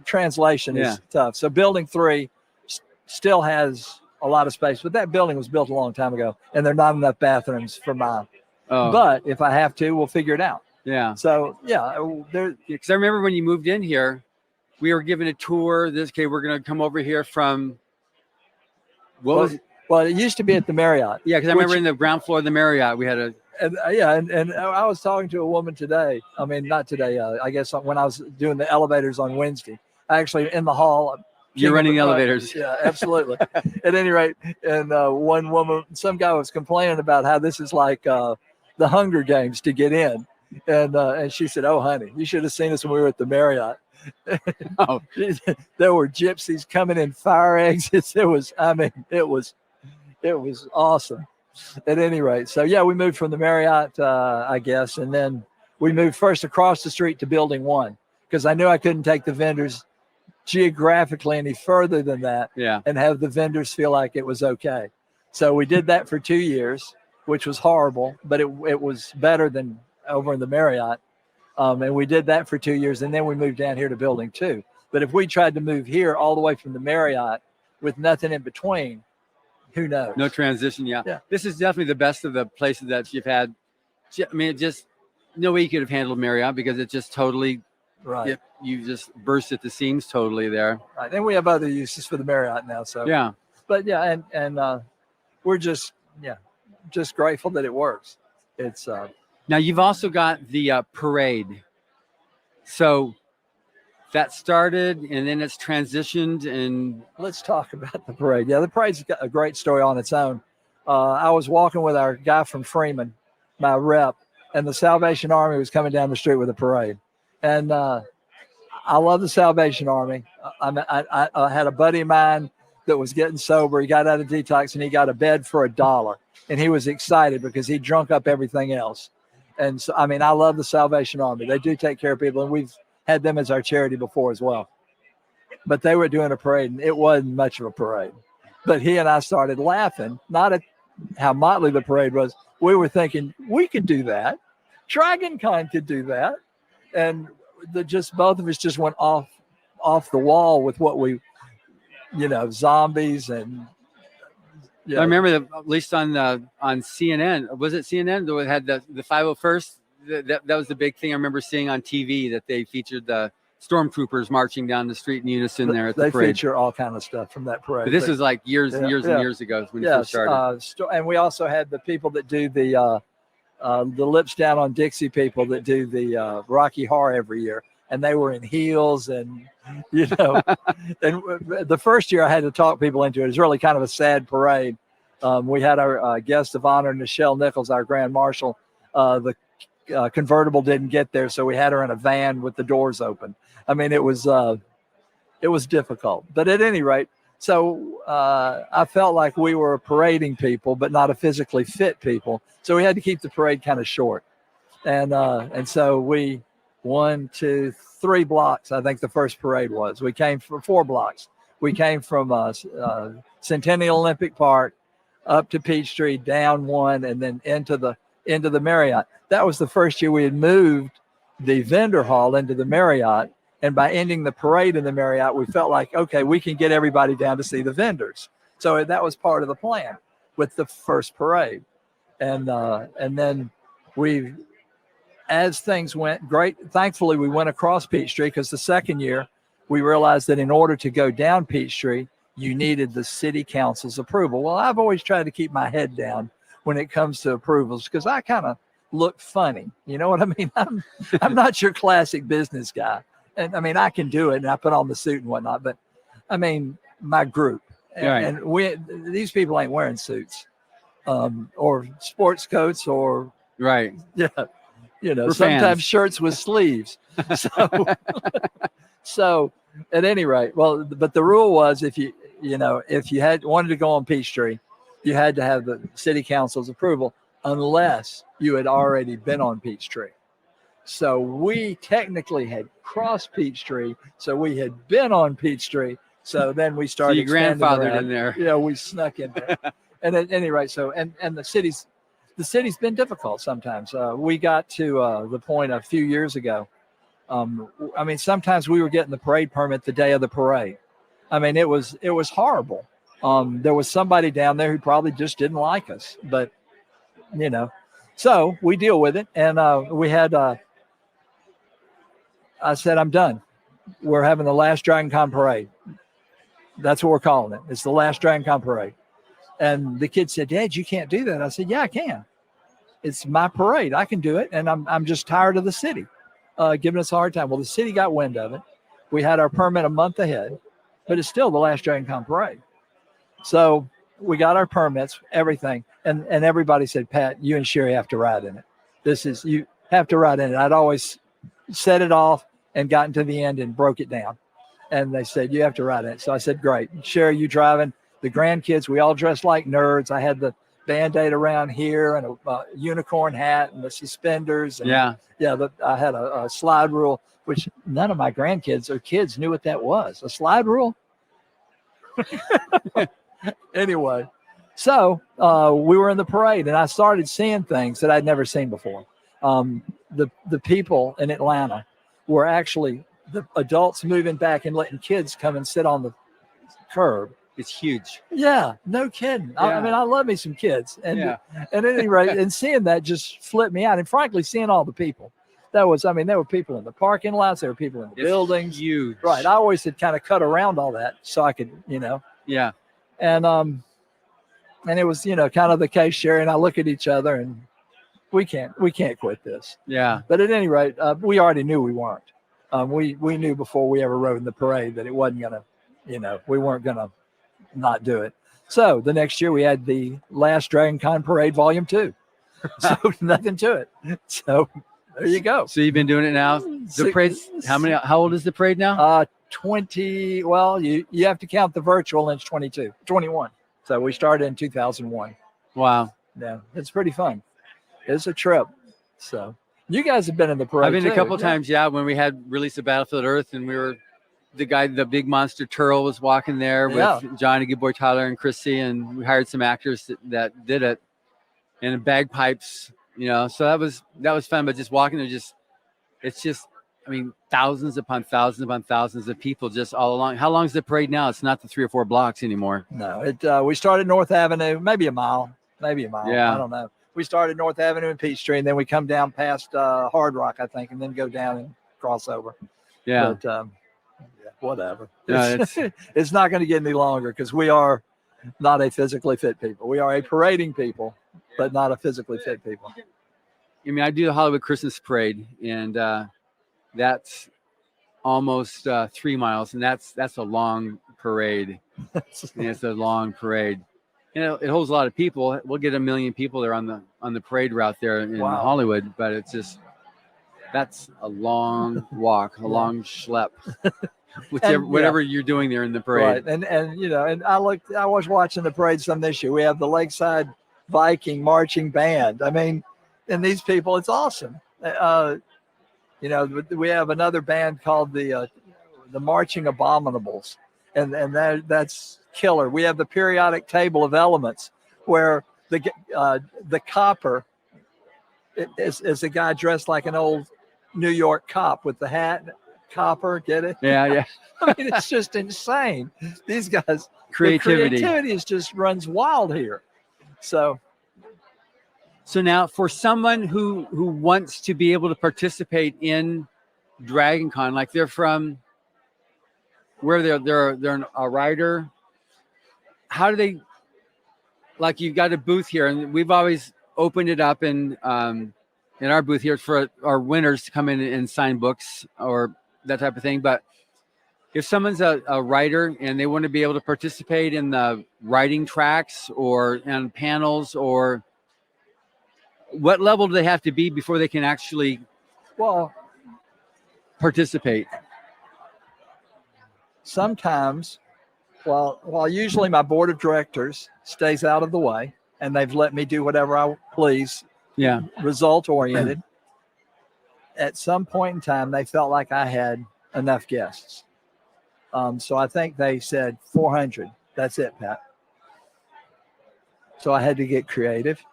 translation is tough. So Building 3 still has a lot of space, but that building was built a long time ago, and there are not enough bathrooms for mine. Oh. But if I have to, we'll figure it out.
Yeah.
So
because I remember when you moved in here, we were given a tour. We're going to come over here from.
Well, it used to be at the Marriott.
Yeah, because I remember in the ground floor of the Marriott, we had a.
And I was talking to a woman today. I mean, not today. I guess when I was doing the elevators on Wednesday, actually in the hall.
You're running the elevators.
Yeah, absolutely. At any rate, and one woman, some guy was complaining about how this is like the Hunger Games to get in, and she said, "Oh, honey, you should have seen us when we were at the Marriott."
Oh,
there were gypsies coming in fire exits. It was awesome. At any rate, so we moved from the Marriott, I guess, and then we moved first across the street to Building 1 because I knew I couldn't take the vendors geographically any further than that and have the vendors feel like it was okay. So we did that for 2 years, which was horrible, but it was better than over in the Marriott. And we did that for 2 years, and then we moved down here to Building 2. But if we tried to move here all the way from the Marriott with nothing in between, who knows?
No transition, yeah. This is definitely the best of the places that you've had. I mean, no way you could have handled Marriott because it just totally,
right.
You just burst at the seams totally there.
Right. Then we have other uses for the Marriott now. So but and we're just grateful that it works. It's
now you've also got the parade. So that started and then it's transitioned, and
let's talk about the parade. Yeah, the parade's got a great story on its own. I was walking with our guy from Freeman, my rep, and the Salvation Army was coming down the street with a parade. And I love the Salvation Army. I had a buddy of mine that was getting sober. He got out of detox and he got a bed for $1. And he was excited because he drunk up everything else. And so, I mean, I love the Salvation Army. They do take care of people, and we've had them as our charity before as well. But they were doing a parade, and it wasn't much of a parade. But he and I started laughing, not at how motley the parade was. We were thinking, we could do that. DragonCon could do that. And both of us just went off the wall with what we, zombies and.
I remember that at least on CNN, was it CNN that had the 501st? That was the big thing I remember seeing on TV, that they featured the stormtroopers marching down the street in unison there at the parade.
They feature all kind of stuff from that parade.
But this was like years and years ago when you first started.
And we also had the people that do the Lips Down on Dixie people that do the Rocky Horror every year. And they were in heels and, and the first year I had to talk people into it. It was really kind of a sad parade. We had our guest of honor, Nichelle Nichols, our Grand Marshal. The convertible didn't get there, so we had her in a van with the doors open. I mean, it was difficult. But at any rate, So I felt like we were parading people, but not a physically fit people. So we had to keep the parade kind of short. And so we 1, 2, 3 blocks, I think the first parade was. We came from 4 blocks. We came from Centennial Olympic Park up to Peachtree, down 1, and then into the Marriott. That was the first year we had moved the vendor hall into the Marriott. And by ending the parade in the Marriott, we felt like, okay, we can get everybody down to see the vendors. So that was part of the plan with the first parade. And then as things went great, thankfully we went across Peachtree, because the second year we realized that in order to go down Peachtree, you needed the city council's approval. Well, I've always tried to keep my head down when it comes to approvals, because I kind of look funny. You know what I mean? I'm not your classic business guy. And I mean, I can do it, and I put on the suit and whatnot, but I mean, my group, and these people ain't wearing suits, or sports coats, or
right.
Yeah. You know,
We're
sometimes
fans.
shirts with sleeves. So at any rate, well, but the rule was if you had wanted to go on Peachtree, you had to have the city council's approval, unless you had already been on Peachtree. So we technically had crossed Peachtree, so we had been on Peachtree. So then we started.
So you grandfathered in there.
Yeah, we snuck in there. And at any rate, so and the city's been difficult sometimes. We got to the point a few years ago. I mean, sometimes we were getting the parade permit the day of the parade. I mean, it was horrible. There was somebody down there who probably just didn't like us, but so we deal with it. And we had. I said, I'm done. We're having the last DragonCon parade. That's what we're calling it. It's the last DragonCon parade. And the kid said, Dad, you can't do that. I said, yeah, I can. It's my parade. I can do it. And I'm just tired of the city giving us a hard time. Well, the city got wind of it. We had our permit a month ahead, but it's still the last DragonCon parade. So we got our permits, everything. And everybody said, Pat, you and Sherry have to ride in it. You have to ride in it. I'd always set it off and gotten to the end and broke it down. And they said, you have to ride in it. So I said, great. Sherry, you driving? The grandkids, we all dressed like nerds. I had the Band-Aid around here and a unicorn hat and the suspenders. And I had a slide rule, which none of my grandkids or kids knew what that was. A slide rule? Anyway, so we were in the parade, and I started seeing things that I'd never seen before. The people in Atlanta were actually the adults moving back and letting kids come and sit on the curb.
It's huge.
Yeah, no kidding.
Yeah.
I mean, I love me some kids. And at any rate, and seeing that just flipped me out. And frankly, seeing all the people. There were people in the parking lots. There were people in the buildings.
Huge.
Right. I always had kind of cut around all that so I could,
Yeah.
And it was, kind of the case, Sherry and I look at each other and we can't quit this.
Yeah.
But at any rate, we already knew we weren't. We knew before we ever rode in the parade that it wasn't going to, we weren't going to not do it. So the next year we had the last DragonCon parade volume 2. So nothing to it. So there you go.
So you've been doing it now. The parade. How old is the parade now?
20. Well, you have to count the virtual, and it's 21. So we started in 2001.
Wow.
Yeah, it's pretty fun. It's a trip. So you guys have been in the parade.
I've been
too,
a couple times. Yeah, when we had released the Battlefield Earth, and we were the big monster turtle was walking there with Johnny Good Boy Tyler and Chrissy, and we hired some actors that did it, and bagpipes. So that was fun. But just walking there, it's just. I mean, thousands upon thousands upon thousands of people just all along. How long is the parade now? It's not the 3 or 4 blocks anymore.
No, we started North Avenue, maybe a mile.
Yeah.
I don't know. We started North Avenue and Peachtree, and then we come down past Hard Rock, I think, and then go down and cross over.
Yeah.
But whatever.
No,
it's not going to get any longer because we are not a physically fit people. We are a parading people, but not a physically fit people.
I mean, I do the Hollywood Christmas Parade, and that's almost 3 miles, and that's a long parade. And it's a long parade. It holds a lot of people. We'll get 1 million people there on the parade route there in Hollywood, but it's just That's a long walk, a long schlep,
And,
whatever you're doing there in the parade.
Right. And you know, and I was watching the parade some this year. We have the Lakeside Viking marching band. I mean, and these people, it's awesome. You know, we have another band called the Marching Abominables, and that's killer. We have the periodic table of elements, where the copper is a guy dressed like an old New York cop with the hat. Copper, get it?
Yeah.
I mean, it's just insane. These guys,
Creativity.
the creativity is just runs wild here. So
now, for someone who wants to be able to participate in DragonCon, like they're from where they're a writer, how do they? Like, you've got a booth here, and we've always opened it up in our booth here for our winners to come in and sign books or that type of thing. But if someone's a writer and they want to be able to participate in the writing tracks or in panels, or what level do they have to be before they can actually participate?
Sometimes, while usually my board of directors stays out of the way and they've let me do whatever I please, result oriented, at some point in time, they felt like I had enough guests. So I think they said 400. That's it, Pat. So I had to get creative.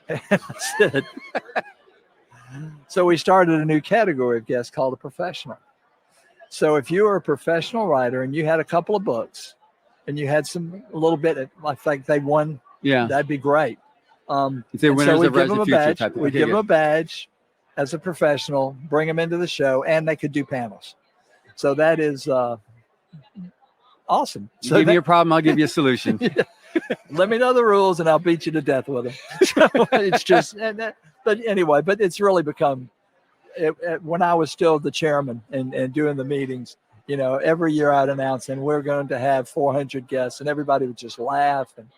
And I said, so we started a new category of guests called a professional. So if you were a professional writer and you had a couple of books and you had a little bit, I think they won, that'd be great.
If they winners
so we
of
give them a badge. We give them a
good.
badge as a professional, bring them into the show, and they could do panels. So that is awesome. So
give me a problem, I'll give you a solution.
Let me know the rules, and I'll beat you to death with them. So it's just, but anyway, but it's really become. When I was still the chairman and doing the meetings, you know, every year I'd announce, and we're going to have 400 guests, and everybody would just laugh. And,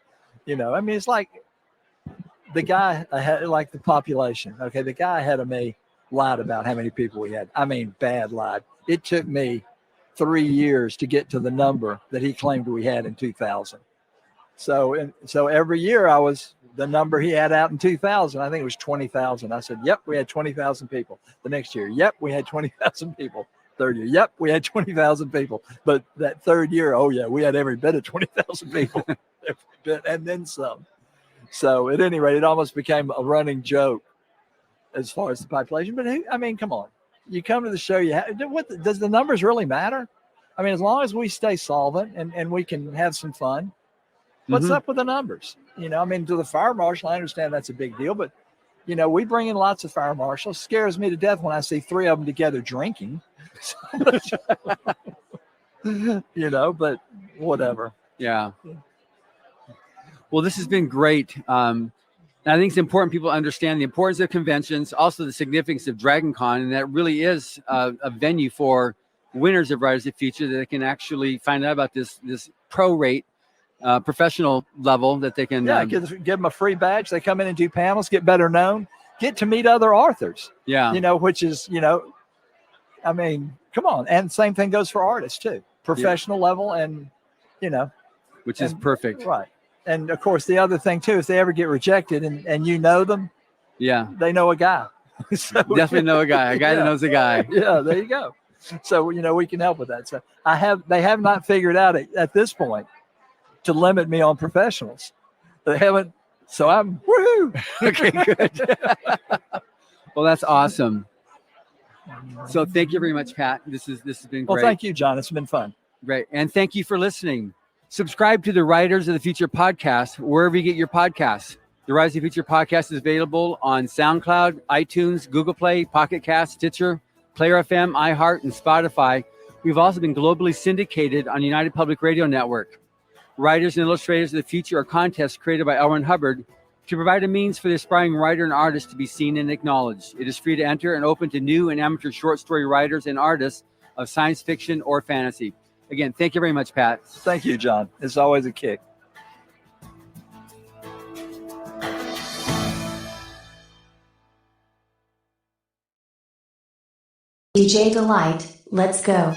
you know, I mean, it's like the guy ahead, like the population. Okay. The guy ahead of me lied about how many people we had. I mean, bad lied. It took me 3 years to get to the number that he claimed we had in 2000. So every year I was the number he had out in 2000. I think it was 20,000. I said, yep, we had 20,000 people. The next year, yep, we had 20,000 people. Third year, yep, we had 20,000 people. But that third year, oh yeah, we had every bit of 20,000 people, every bit, and then some. So at any rate, it almost became a running joke as far as the population. But I mean, come on, you come to the show, does the numbers really matter? I mean, as long as we stay solvent and we can have some fun, what's up with the numbers? You know, I mean, to the fire marshal, I understand that's a big deal, but you know, we bring in lots of fire marshals. Scares me to death when I see 3 of them together drinking. You know, but whatever.
Yeah. Well, this has been great. And I think it's important people understand the importance of conventions, also the significance of DragonCon, and that really is a venue for winners of Writers of the Future that they can actually find out about this pro-rate professional level that they can
give them a free badge. They come in and do panels, get better known, get to meet other authors. You know, which is, you know, I mean, come on. And same thing goes for artists too, professional level, and you know,
which is perfect,
right? And of course, the other thing too, if they ever get rejected and you know them, they know a guy. So,
definitely know a guy that knows a guy.
Yeah, there you go. So you know, we can help with that. So they have not figured out at this point to limit me on professionals. They haven't. So I'm woohoo.
Okay, good. Well, that's awesome. So thank you very much, Pat. This has been great.
Well, thank you, John. It's been fun.
Great. And thank you for listening. Subscribe to the Writers of the Future podcast, wherever you get your podcasts. The Writers of the Future podcast is available on SoundCloud, iTunes, Google Play, Pocket Cast, Stitcher, Player FM, iHeart, and Spotify. We've also been globally syndicated on United Public Radio Network. Writers and Illustrators of the Future are contests created by L. Ron Hubbard to provide a means for the aspiring writer and artist to be seen and acknowledged. It is free to enter and open to new and amateur short story writers and artists of science fiction or fantasy. Again, thank you very much, Pat.
Thank you, John. It's always a kick.
DJ Delight, let's go.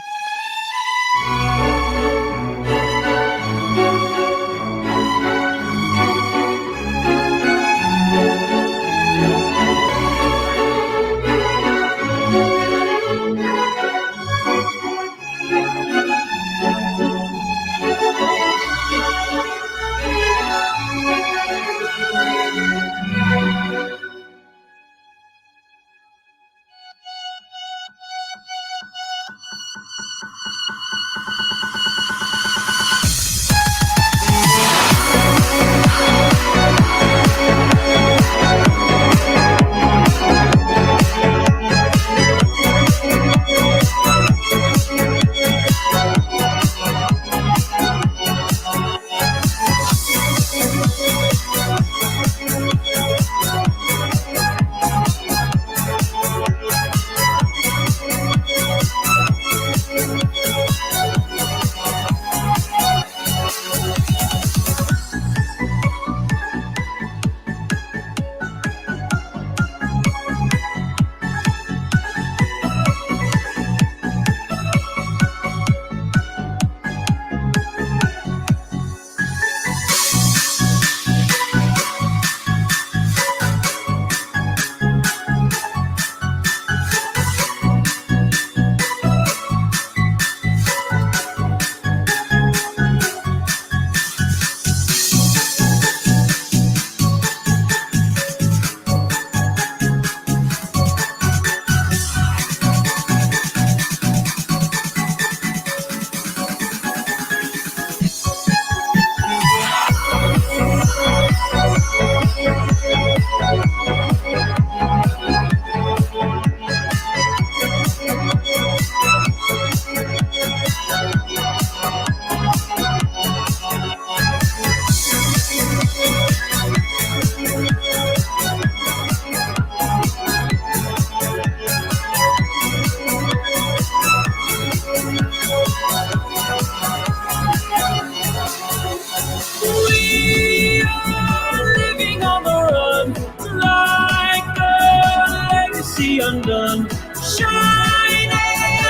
Undone, shining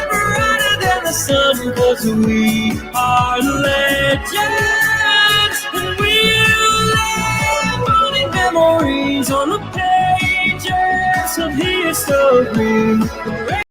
brighter than the sun, 'cause we are legends, and we'll live on in memories on the pages of history.